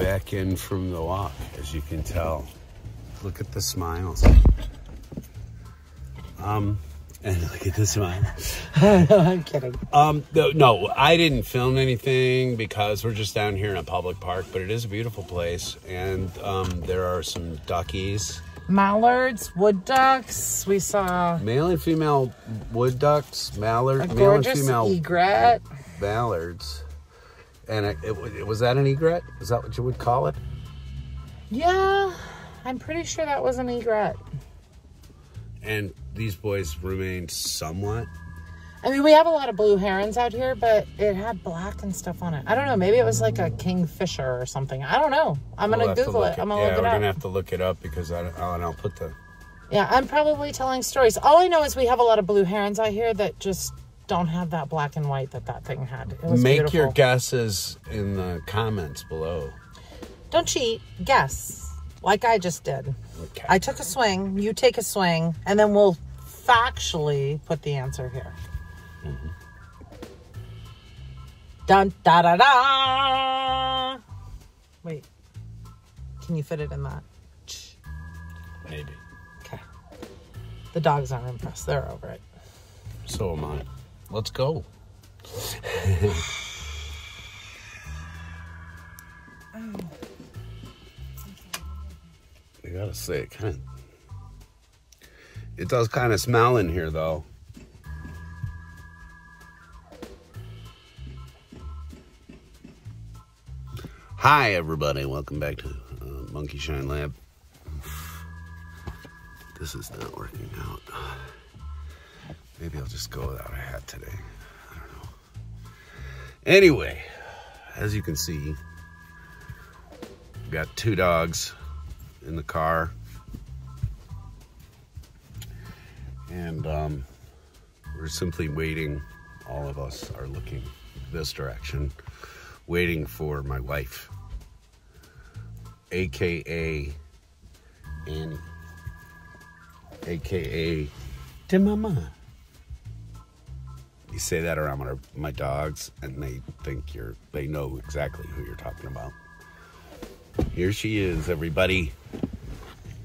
back in from the walk, as you can tell. Look at the smiles. And look at the smile. No, I'm kidding. No, I didn't film anything because we're just down here in a public park, but it is a beautiful place. And there are some duckies. Mallards, wood ducks. We saw male and female wood ducks, mallard, a male and gorgeous female egret. Mallards. And was that an egret? Is that what you would call it? Yeah, I'm pretty sure that was an egret. And these boys remained somewhat. I mean, we have a lot of blue herons out here, but it had black and stuff on it. I don't know. Maybe it was like a kingfisher or something. I don't know. I'm going to Google it. I'm going to look it up. Yeah, we're going to have to look it up because I'll put the... Yeah, I'm probably telling stories. All I know is we have a lot of blue herons out here that just don't have that black and white that thing had. It was Make beautiful. your guesses in the comments below. Don't cheat. Guess. Like I just did. Okay. I took a swing. You take a swing. And then we'll factually put the answer here. Mm-hmm. Dun da da da. Wait. Can you fit it in that? Maybe. Okay. The dogs aren't impressed. They're over it. So am I. Let's go. I gotta say, it does kind of smell in here, though. Hi, everybody. Welcome back to Monkey Shine Lab. This is not working out. Maybe I'll just go without a hat today. I don't know. Anyway, as you can see, we've got 2 dogs in the car. And we're simply waiting. All of us are looking this direction, waiting for my wife, AKA Annie, AKA to Mama. You say that around my dogs, and they think they know exactly who you're talking about. Here she is, everybody.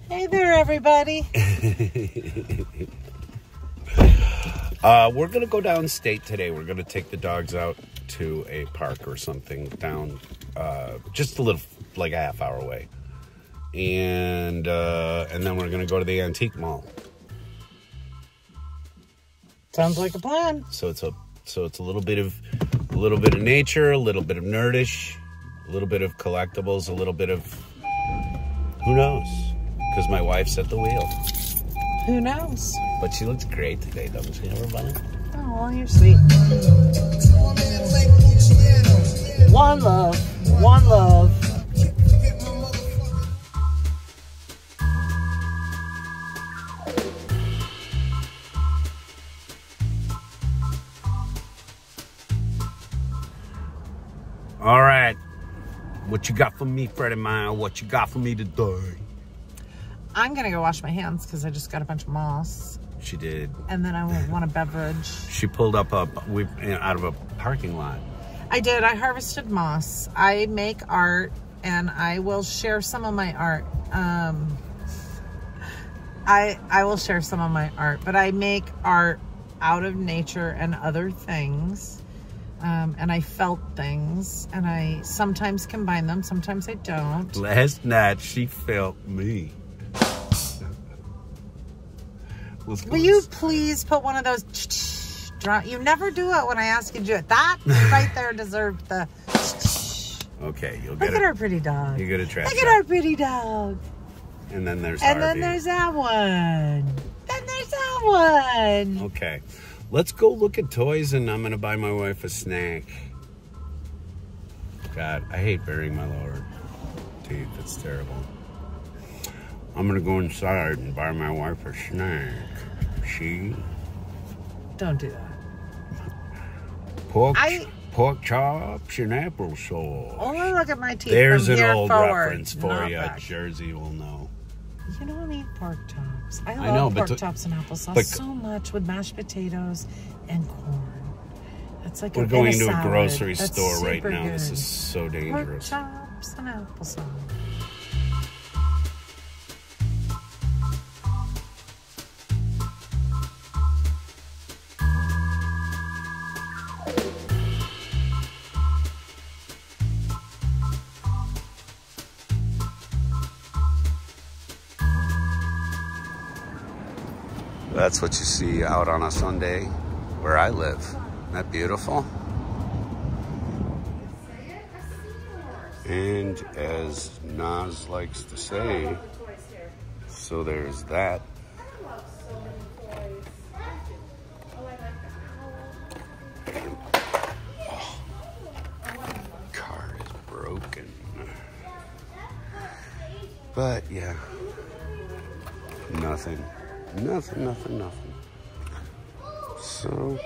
Hey there, everybody. We're gonna go downstate today. We're gonna take the dogs out to a park or something down, just a little, like a half hour away, and then we're gonna go to the antique mall. Sounds like a plan. So it's a little bit of nature, a little bit of nerdish, a little bit of collectibles, a little bit of who knows? Because my wife's at the wheel. Who knows? But she looks great today, doesn't she, everybody? Oh, well, you're sweet. One love. One love. All right. What you got for me, Freddie Mile? What you got for me today? I'm going to go wash my hands because I just got a bunch of moss. She did. And then I want a beverage. She pulled up out of a parking lot. I did. I harvested moss. I make art, and I will share some of my art. I will share some of my art, but I make art out of nature and other things. And I felt things, and I sometimes combine them, sometimes I don't. Last night, she felt me. Will you please put one of those... You never do it when I ask you to do it. That right there deserved the... Okay, you'll get it. Look at our pretty dog. You get a trash. Look at our pretty dog. And then there's And Harvey. then there's that one. Then there's that one. Okay. Let's go look at toys, and I'm going to buy my wife a snack. God, I hate burying my lower teeth. It's terrible. I'm going to go inside and buy my wife a snack. See? Don't do that. Pork chops and applesauce. Only look at my teeth. There's from an here old forward, reference for not you. back. Jersey will know. You don't eat pork chops. I know, love but pork chops and applesauce but- so much with mashed potatoes and corn. That's like We're in going a to a salad. grocery That's store right super now. This good. is so Pork dangerous. chop. chips and applesauce. That's what you see out on a Sunday where I live. Isn't that beautiful? And as Nas likes to say, so there's that. Oh, car is broken. But yeah, nothing. Nothing. So,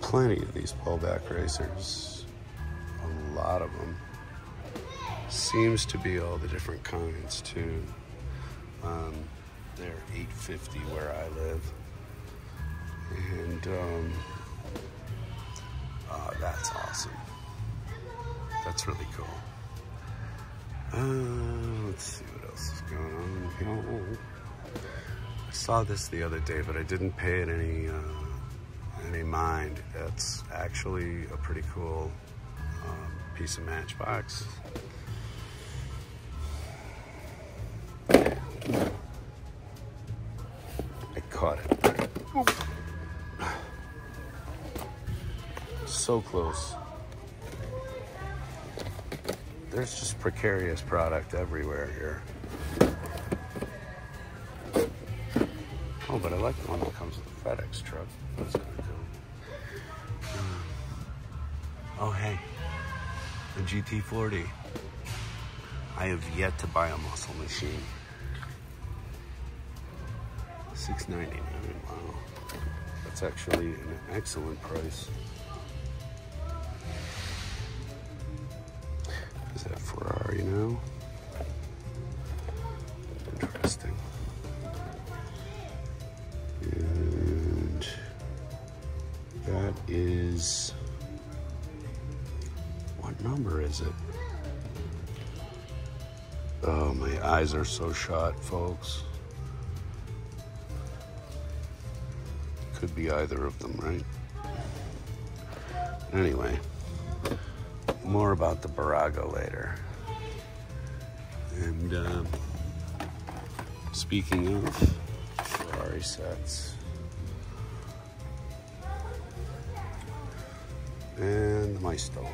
plenty of these pullback racers. A lot of them. Seems to be all the different kinds too. They're $8.50 where I live. And, oh, that's awesome. That's really cool. Let's see what else is going on here. I saw this the other day, but I didn't pay it any mind. That's actually a pretty cool piece of Matchbox. I caught it. So close. There's just precarious product everywhere here. Oh, but I like the one that comes with the FedEx truck. That's kind of cool. Oh, hey, the GT40. I have yet to buy a muscle machine. $6.99. Wow, that's actually an excellent price. Is that Ferrari now? Interesting. And that is, what number is it? Oh, my eyes are so shot, folks. Could be either of them, right? Anyway, more about the Barago later. And speaking of Ferrari sets, and the Maestro.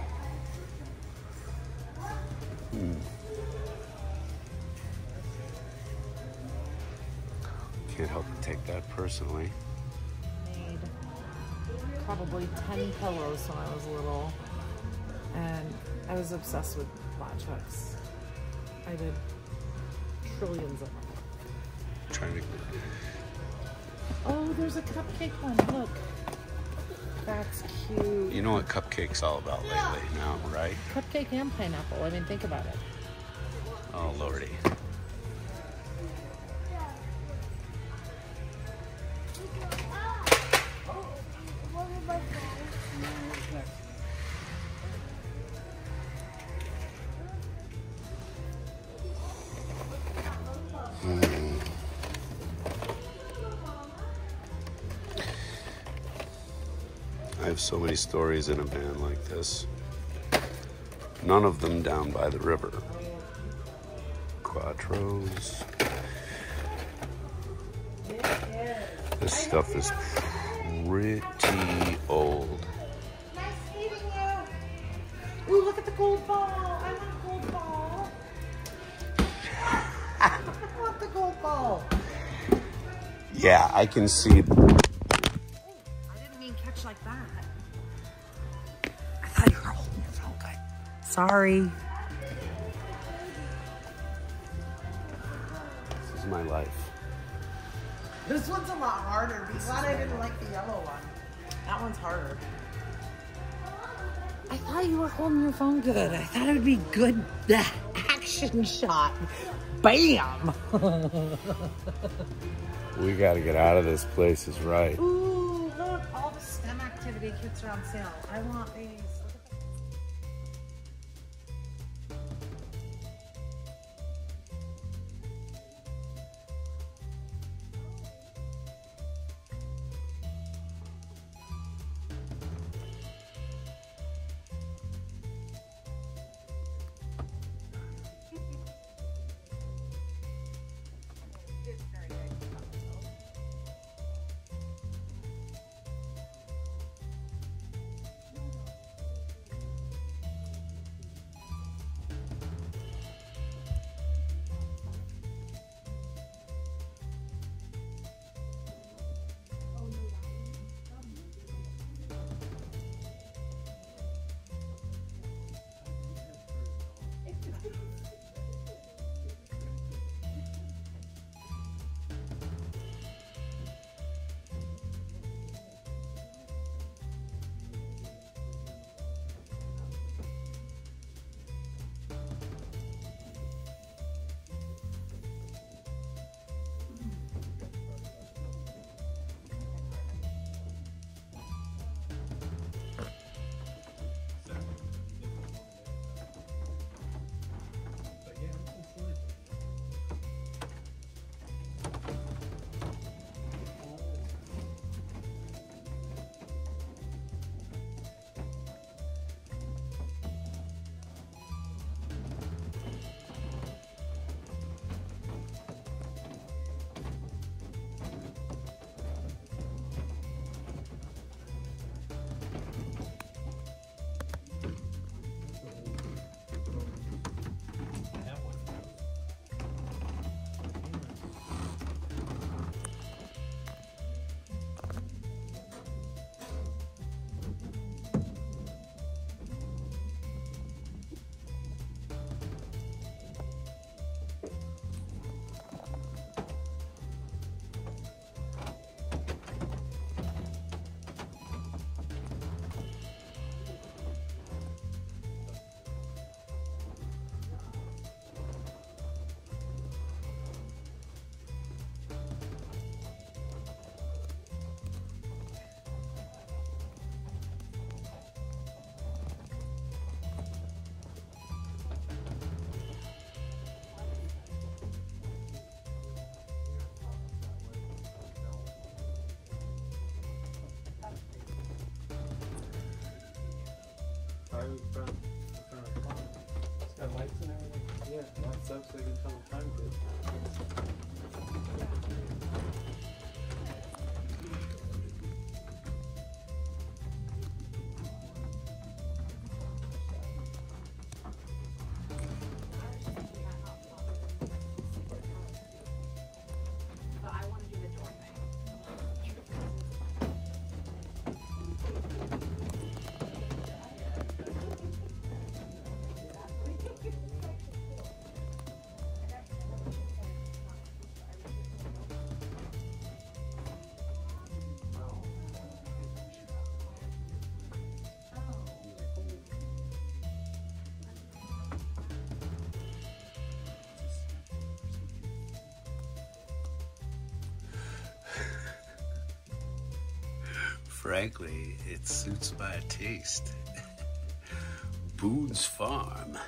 Can't help but take that personally. Made probably 10 pillows when I was little, and I was obsessed with latch hooks. I did trillions of them. Trying to. Oh, there's a cupcake one. Look. That's cute. You know what Cupcake's all about lately now, right? Cupcake and pineapple. I mean, think about it. Oh, Lordy. I have so many stories in a van like this. None of them down by the river. Quattros. This stuff is pretty old. Nice meeting you. Ooh, look at the gold ball. I want a gold ball. I want the gold ball. Yeah, I can see. Oh, I didn't mean catch like that. I thought you were holding your phone good. Sorry. This is my life. This one's a lot harder. Be glad I didn't like the yellow one. That one's harder. I thought you were holding your phone good. I thought it would be good action shot. Bam! We gotta get out of this place, is right. Ooh, look, all the STEM activity kits are on sale. I want these. Look at in front of the car. It's got lights and everything. Yeah, lights up so you can tell the time good. Frankly, it suits my taste. Boone's Farm.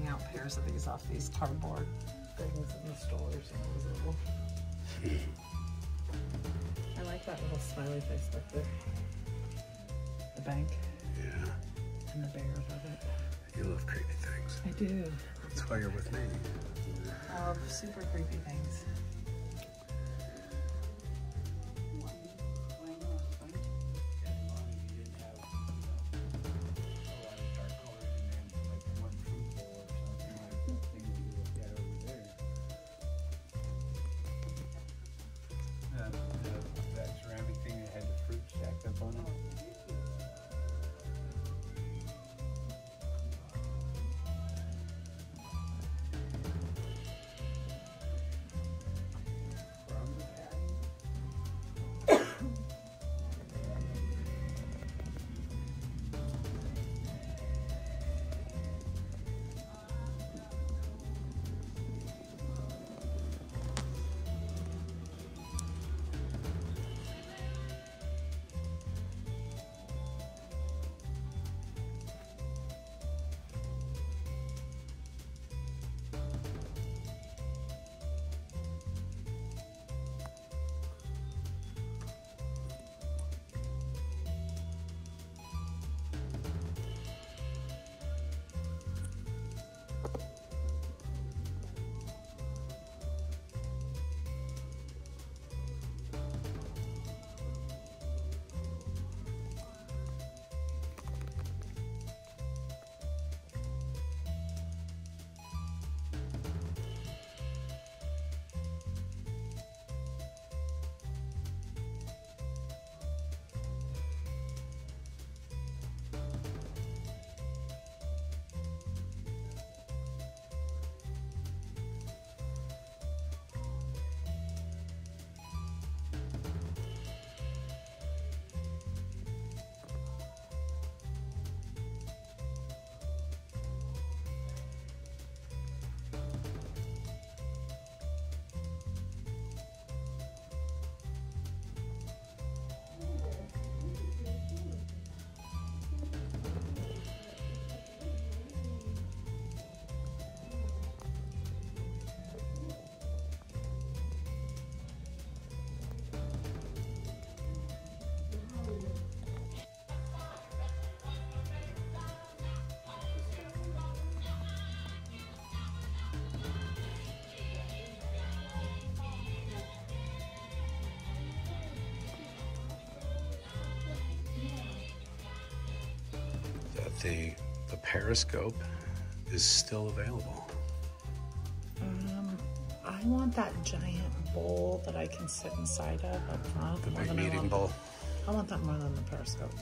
Out pairs of these off these cardboard things in the stores. I like that little smiley face back there. The bank. Yeah. And the bears of it. You love creepy things. I do. That's why you're with me. I love super creepy things. the periscope is still available. I want that giant bowl that I can sit inside of up front. The big meeting bowl. I want that more than the periscope.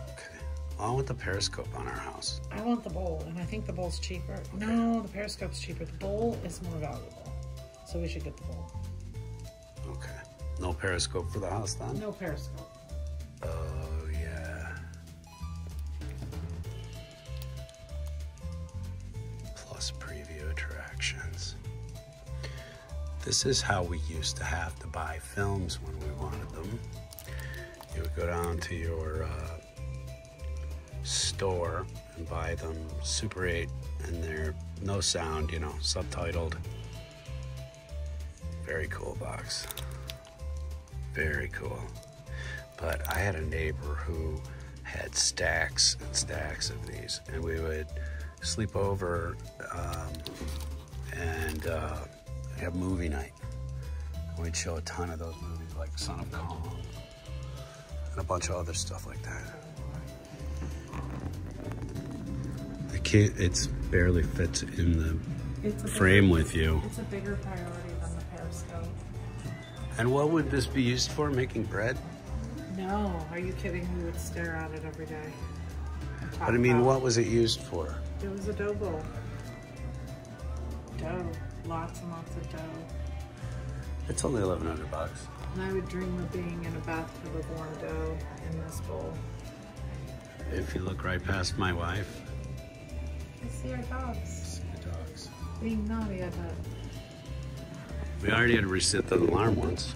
Okay. Well, I want the periscope on our house. I want the bowl, and I think the bowl's cheaper. Okay. No, the periscope's cheaper. The bowl is more valuable. So we should get the bowl. Okay. No periscope for the house then? No periscope. Oh, yeah. Plus preview attractions. This is how we used to have to buy films when we wanted them. You would go down to your store and buy them Super 8, and they're no sound, you know, subtitled. Very cool box. Very cool. But I had a neighbor who had stacks and stacks of these, and we would sleep over and have movie night. And we'd show a ton of those movies, like Son of Kong and a bunch of other stuff like that. The kid, it's barely fits in the frame with you. It's a bigger priority than the periscope. And what would this be used for? Making bread? No, are you kidding? We would stare at it every day. But I mean, what was it used for? It was a dough bowl. Dough. Lots and lots of dough. It's only $1,100. And I would dream of being in a bathtub of warm dough in this bowl. If you look right past my wife. I see our dogs. See the dogs. Being naughty, I bet. We already had to reset the alarm once.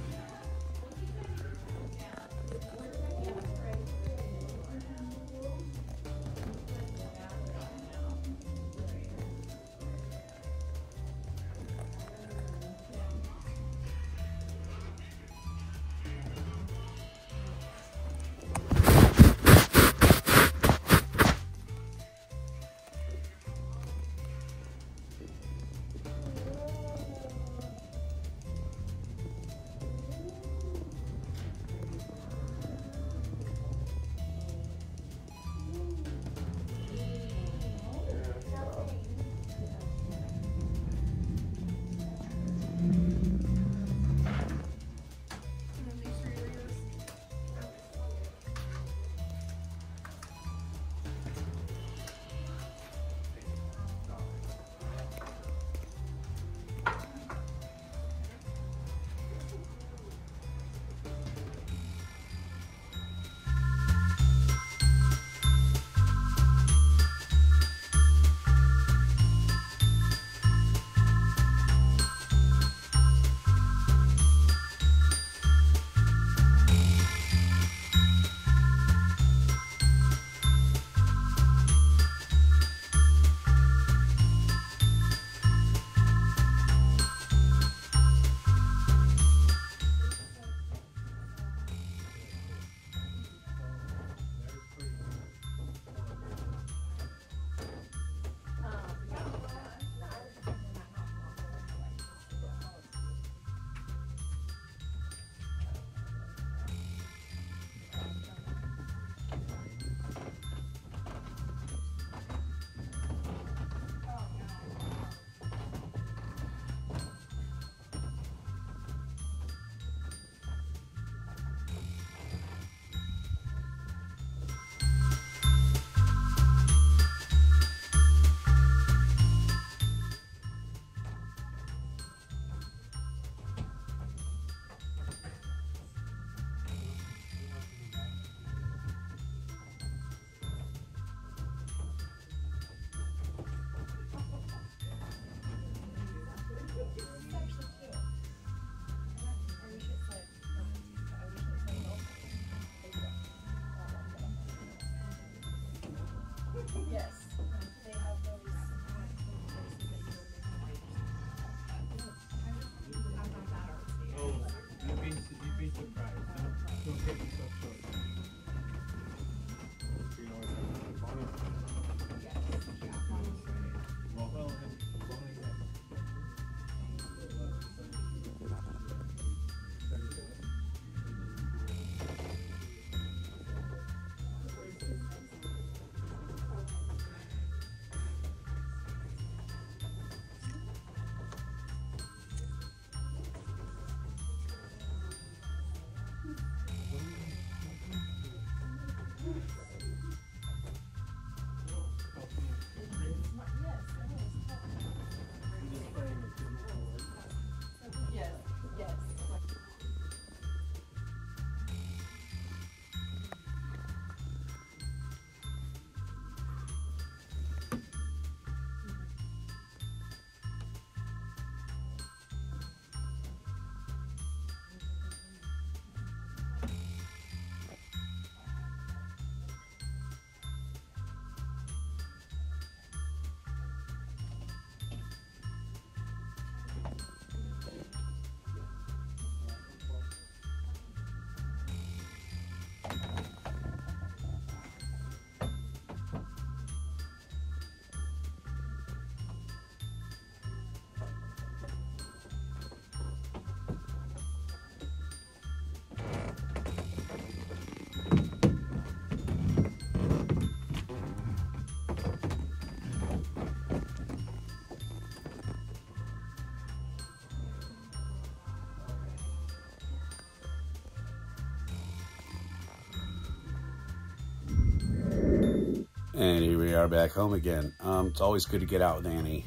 And here we are back home again. It's always good to get out with Annie.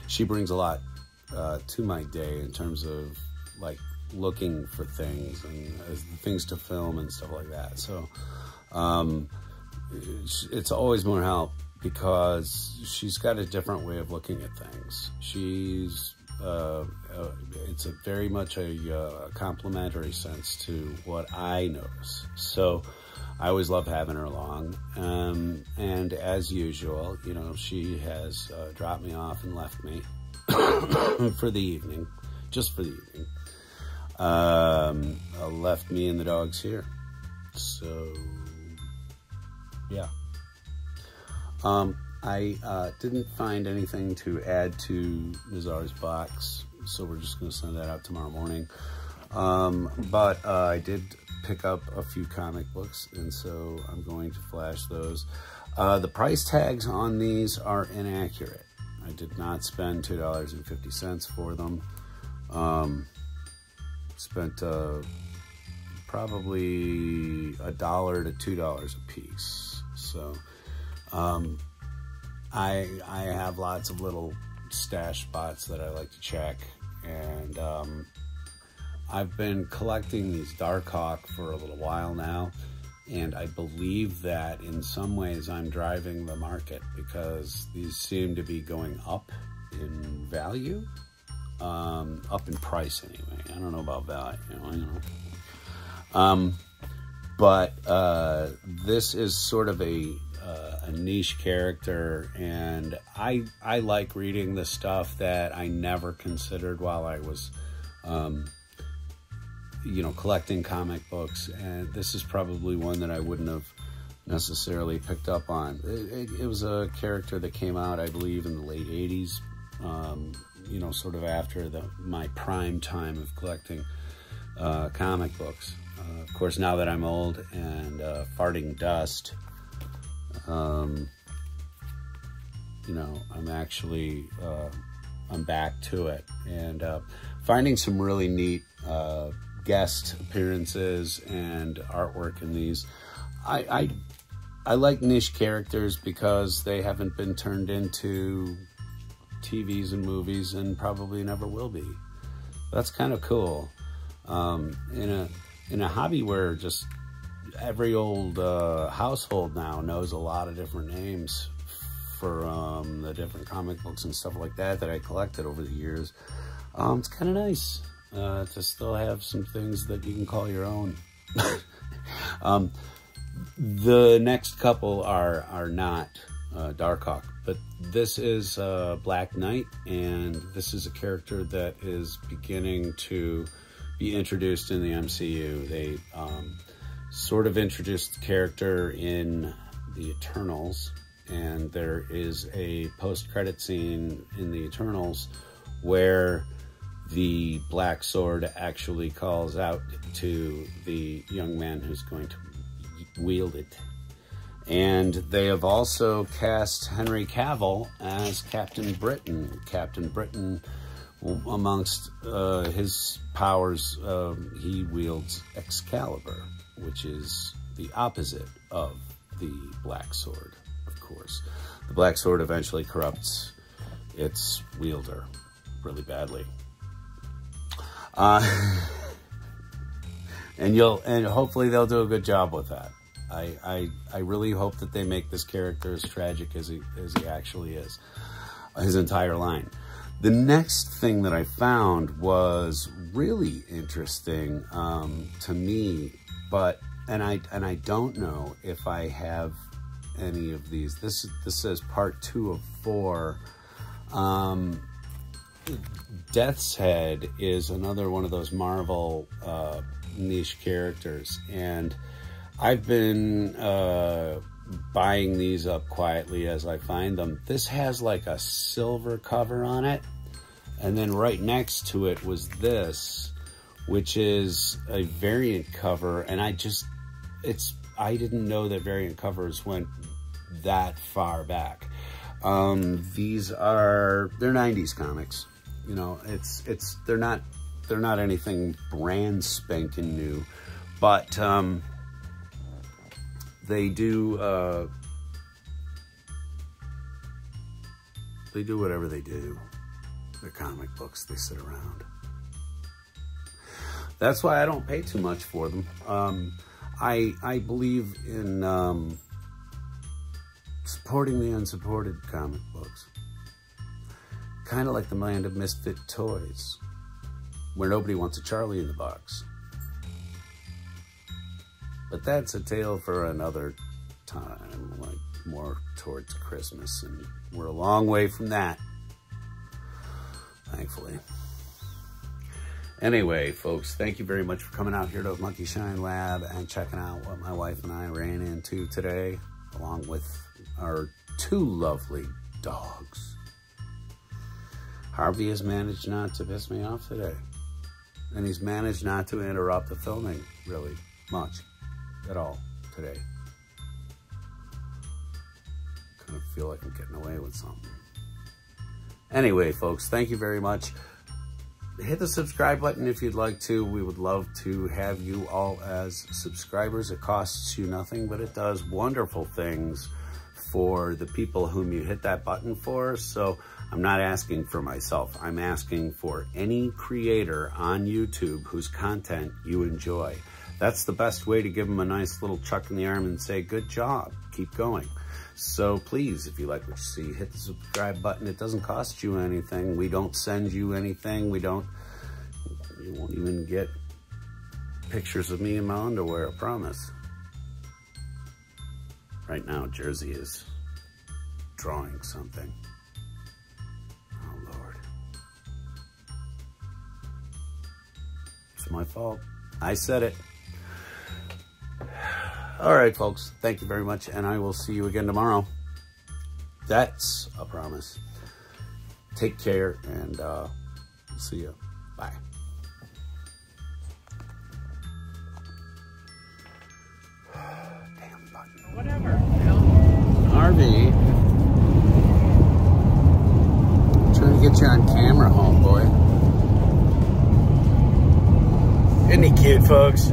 She brings a lot to my day in terms of like looking for things and things to film and stuff like that. So it's always more help because she's got a different way of looking at things. She's it's a very much a complementary sense to what I notice. So I always love having her along. And as usual, you know, she has dropped me off and left me for the evening, just for the evening. Left me and the dogs here. So, yeah. I didn't find anything to add to Nazar's box, so we're just going to send that out tomorrow morning. But I did pick up a few comic books, and so I'm going to flash those. The price tags on these are inaccurate. I did not spend $2.50 for them. Spent probably $1 to $2 a piece. So I have lots of little stash spots that I like to check, and I've been collecting these Darkhawk for a little while now, and I believe that in some ways I'm driving the market because these seem to be going up in value, up in price anyway. I don't know about value, you know. But this is sort of a niche character, and I like reading the stuff that I never considered while I was you know, collecting comic books, and this is probably one that I wouldn't have necessarily picked up on. It was a character that came out, I believe, in the late 80s, you know, sort of after my prime time of collecting comic books. Of course, now that I'm old and farting dust, you know, I'm actually, I'm back to it, and finding some really neat guest appearances and artwork in these. I like niche characters because they haven't been turned into TVs and movies and probably never will be. That's kind of cool. In a hobby where just every old household now knows a lot of different names for the different comic books and stuff like that I collected over the years, it's kind of nice to still have some things that you can call your own. The next couple are not Darkhawk, but this is Black Knight, and this is a character that is beginning to be introduced in the MCU. They sort of introduced the character in the Eternals, and there is a post-credit scene in the Eternals where the Black Sword actually calls out to the young man who's going to wield it. And they have also cast Henry Cavill as Captain Britain. Captain Britain, amongst his powers, he wields Excalibur, which is the opposite of the black sword, of course. The black sword eventually corrupts its wielder really badly. And hopefully they'll do a good job with that. I really hope that they make this character as tragic as he actually is. His entire line. The next thing that I found was really interesting to me, and I don't know if I have any of these. This says part 2 of 4. Death's Head is another one of those Marvel niche characters, and I've been buying these up quietly as I find them. This has like a silver cover on it, and then right next to it was this, which is a variant cover, and I didn't know that variant covers went that far back. They're 90s comics. You know, they're not anything brand spanking new, but they do whatever they do. They're comic books. They sit around. That's why I don't pay too much for them. I believe in supporting the unsupported comic books. Kind of like the land of misfit toys, where nobody wants a Charlie in the box. But that's a tale for another time, like more towards Christmas, and we're a long way from that, thankfully. Anyway, folks, thank you very much for coming out here to Monkey Shine Lab and checking out what my wife and I ran into today, along with our 2 lovely dogs. Harvey has managed not to piss me off today, and he's managed not to interrupt the filming really much at all today. Kind of feel like I'm getting away with something. Anyway, folks, thank you very much. Hit the subscribe button if you'd like to. We would love to have you all as subscribers. It costs you nothing, but it does wonderful things for the people whom you hit that button for. So I'm not asking for myself. I'm asking for any creator on YouTube whose content you enjoy. That's the best way to give them a nice little chuck in the arm and say, good job, keep going. So please, if you like what you see, hit the subscribe button. It doesn't cost you anything. We don't send you anything. You won't even get pictures of me in my underwear, I promise. Right now, Jersey is drawing something. Oh, Lord. It's my fault. I said it. All right, folks. Thank you very much, and I will see you again tomorrow. That's a promise. Take care, and see you. Bye. Damn button. Whatever. Harvey. I'm trying to get you on camera, homeboy. Isn't he cute, folks?